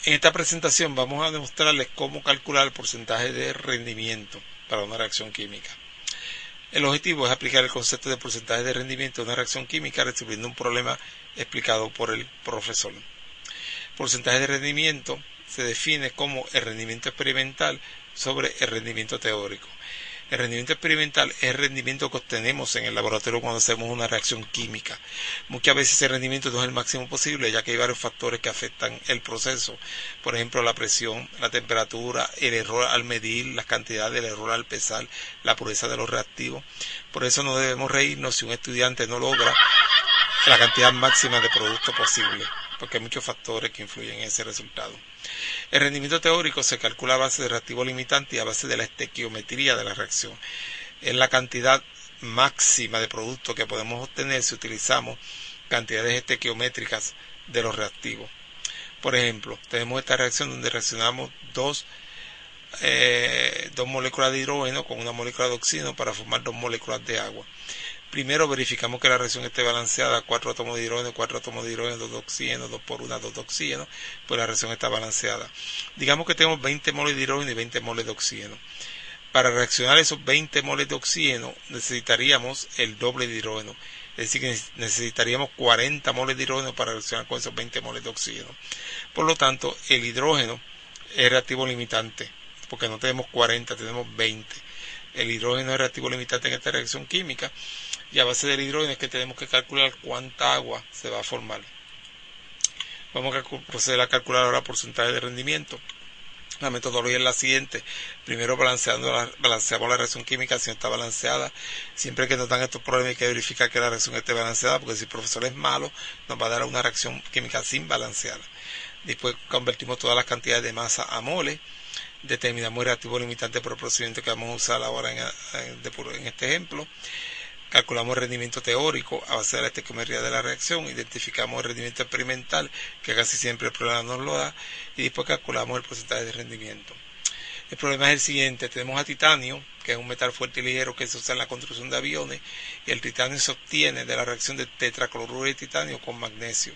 En esta presentación vamos a demostrarles cómo calcular el porcentaje de rendimiento para una reacción química. El objetivo es aplicar el concepto de porcentaje de rendimiento de una reacción química resolviendo un problema explicado por el profesor. Porcentaje de rendimiento se define como el rendimiento experimental sobre el rendimiento teórico. El rendimiento experimental es el rendimiento que obtenemos en el laboratorio cuando hacemos una reacción química. Muchas veces ese rendimiento no es el máximo posible, ya que hay varios factores que afectan el proceso. Por ejemplo, la presión, la temperatura, el error al medir, las cantidades, el error al pesar, la pureza de los reactivos. Por eso no debemos reírnos si un estudiante no logra la cantidad máxima de producto posible, porque hay muchos factores que influyen en ese resultado. El rendimiento teórico se calcula a base de reactivo limitante y a base de la estequiometría de la reacción. Es la cantidad máxima de producto que podemos obtener si utilizamos cantidades estequiométricas de los reactivos. Por ejemplo, tenemos esta reacción donde reaccionamos dos moléculas de hidrógeno con una molécula de oxígeno para formar 2 moléculas de agua. Primero verificamos que la reacción esté balanceada, 4 átomos de hidrógeno, 4 átomos de hidrógeno, 2 de oxígeno, 2 por 1, 2 de oxígeno, pues la reacción está balanceada. Digamos que tenemos 20 moles de hidrógeno y 20 moles de oxígeno. Para reaccionar esos 20 moles de oxígeno necesitaríamos el doble de hidrógeno, es decir que necesitaríamos 40 moles de hidrógeno para reaccionar con esos 20 moles de oxígeno. Por lo tanto, el hidrógeno es reactivo limitante, porque no tenemos 40, tenemos 20. El hidrógeno es reactivo limitante en esta reacción química. Y a base del hidrógeno es que tenemos que calcular cuánta agua se va a formar. Vamos a proceder a calcular ahora porcentaje de rendimiento. La metodología es la siguiente. Primero balanceamos la reacción química si no está balanceada. Siempre que nos dan estos problemas hay que verificar que la reacción esté balanceada, porque si el profesor es malo, nos va a dar una reacción química sin balancear. Después convertimos todas las cantidades de masa a moles. Determinamos el reactivo limitante por el procedimiento que vamos a usar ahora en este ejemplo. Calculamos el rendimiento teórico a base de la estequiometría de la reacción, identificamos el rendimiento experimental, que casi siempre el programa nos lo da, y después calculamos el porcentaje de rendimiento. El problema es el siguiente: tenemos a titanio, que es un metal fuerte y ligero que se usa en la construcción de aviones, y el titanio se obtiene de la reacción de tetracloruro de titanio con magnesio.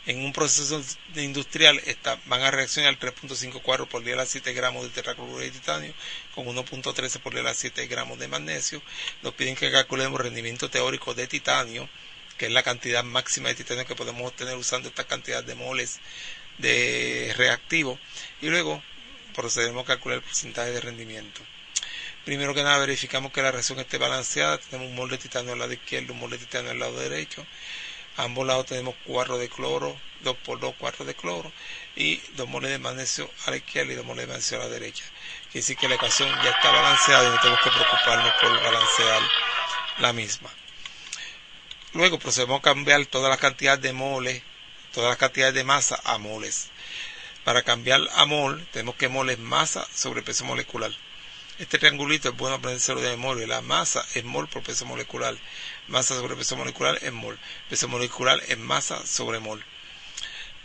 En un proceso industrial van a reaccionar 3.54 por 10 a la 7 gramos de tetracloruro de titanio con 1.13 por 10 a la 7 gramos de magnesio. Nos piden que calculemos el rendimiento teórico de titanio, que es la cantidad máxima de titanio que podemos obtener usando esta cantidad de moles de reactivo, y luego procedemos a calcular el porcentaje de rendimiento. Primero que nada verificamos que la reacción esté balanceada. Tenemos un mol de titanio al lado izquierdo, un mol de titanio al lado derecho. A ambos lados tenemos 4 de cloro, 2 por 2, 4 de cloro, y 2 moles de magnesio a la izquierda y 2 moles de magnesio a la derecha. Quiere decir que la ecuación ya está balanceada y no tenemos que preocuparnos por balancear la misma. Luego procedemos a cambiar todas las cantidades de moles, todas las cantidades de masa a moles. Para cambiar a mol, tenemos que mol es masa sobre peso molecular. Este triangulito es bueno aprendérselo de memoria. La masa es mol por peso molecular. Masa sobre peso molecular es mol. Peso molecular es masa sobre mol.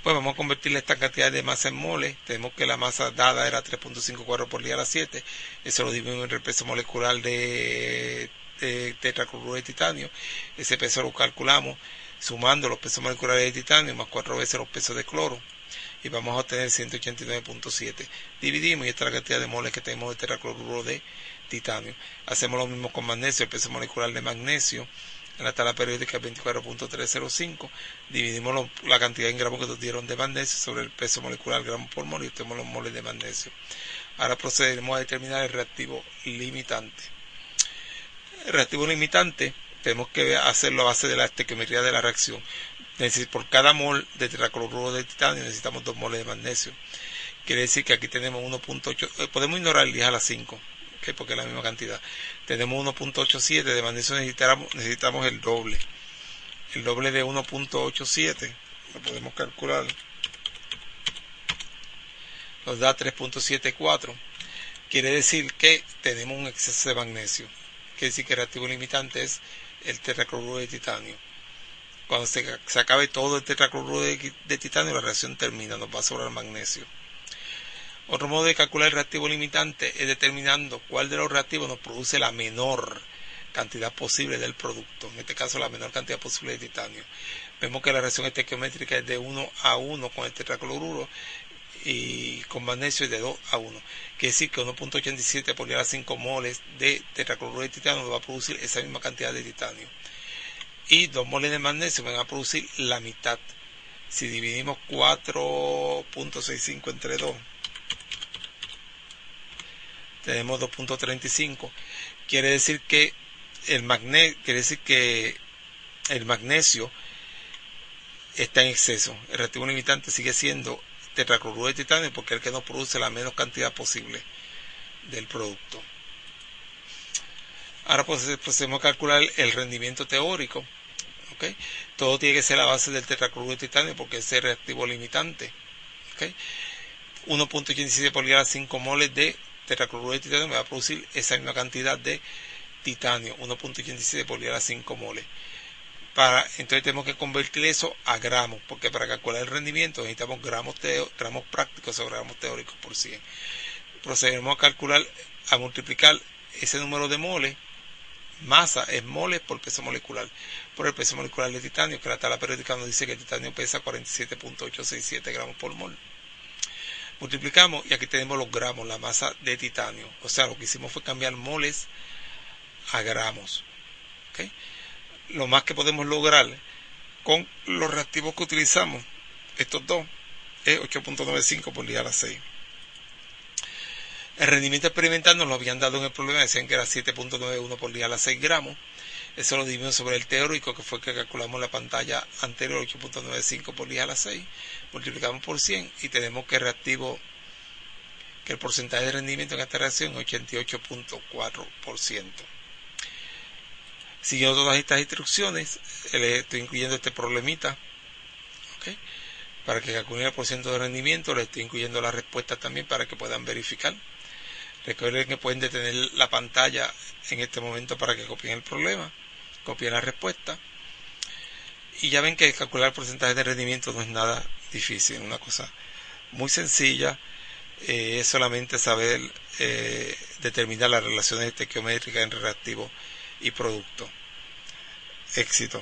Pues vamos a convertirle esta cantidad de masa en moles. Tenemos que la masa dada era 3.54 por 10 a la 7. Eso lo dividimos entre el peso molecular de tetracloruro de titanio. Ese peso lo calculamos sumando los pesos moleculares de titanio más 4 veces los pesos de cloro. Y vamos a obtener 189.7. Dividimos y esta es la cantidad de moles que tenemos de tetracloruro de titanio. Hacemos lo mismo con magnesio. El peso molecular de magnesio en la tabla periódica es 24.305. Dividimos la cantidad en gramos que nos dieron de magnesio sobre el peso molecular gramo por mol y obtenemos los moles de magnesio. Ahora procederemos a determinar el reactivo limitante. El reactivo limitante tenemos que hacerlo a base de la estequiometría de la reacción. Por cada mol de tetracloruro de titanio necesitamos 2 moles de magnesio. Quiere decir que aquí tenemos 1.8, podemos ignorar el 10 a la 5, ¿okay? Porque es la misma cantidad. Tenemos 1.87 de magnesio, necesitamos el doble. El doble de 1.87 lo podemos calcular. Nos da 3.74. Quiere decir que tenemos un exceso de magnesio. Quiere decir que el reactivo limitante es el tetracloruro de titanio. Cuando se acabe todo el tetracloruro de titanio, la reacción termina, nos va a sobrar magnesio. Otro modo de calcular el reactivo limitante es determinando cuál de los reactivos nos produce la menor cantidad posible del producto, en este caso la menor cantidad posible de titanio. Vemos que la reacción estequiométrica es de 1 a 1 con el tetracloruro, y con magnesio es de 2 a 1. Quiere decir que 1.87 por 10 a la 5 moles de tetracloruro de titanio va a producir esa misma cantidad de titanio. Y 2 moles de magnesio van a producir la mitad. Si dividimos 4.65 entre 2, tenemos 2.35. Quiere decir que el magnesio está en exceso. El reactivo limitante sigue siendo tetracloruro de titanio porque es el que nos produce la menos cantidad posible del producto. Ahora procedemos a calcular el rendimiento teórico. ¿Okay? Todo tiene que ser a base del tetracloruro de titanio porque es el reactivo limitante. ¿Okay? 1.87 por 10 a 5 moles de tetracloruro de titanio me va a producir esa misma cantidad de titanio, 1.87 por 10 a 5 moles. Entonces tenemos que convertir eso a gramos, porque para calcular el rendimiento necesitamos gramos prácticos o gramos teóricos por 100. Procedemos a multiplicar ese número de moles. Masa es moles por peso molecular, por el peso molecular de titanio, que la tabla periódica nos dice que el titanio pesa 47.867 gramos por mol. Multiplicamos y aquí tenemos los gramos, la masa de titanio. O sea, lo que hicimos fue cambiar moles a gramos. ¿Okay? Lo más que podemos lograr con los reactivos que utilizamos, estos dos, es 8.95 por 10 a la 6. El rendimiento experimental nos lo habían dado en el problema, decían que era 7.91 por 10 a la 6 gramos. Eso lo dividimos sobre el teórico, que fue el que calculamos en la pantalla anterior, 8.95 por 10 a la 6. Multiplicamos por 100 y tenemos que el porcentaje de rendimiento en esta reacción es 88.4%. Siguiendo todas estas instrucciones, le estoy incluyendo este problemita, ¿okay? Para que calculen el porcentaje de rendimiento, le estoy incluyendo las respuestas también para que puedan verificar. Recuerden que pueden detener la pantalla en este momento para que copien el problema, copien la respuesta. Y ya ven que calcular el porcentaje de rendimiento no es nada difícil, es una cosa muy sencilla. Es solamente saber determinar las relaciones estequiométricas entre reactivo y producto. Éxito.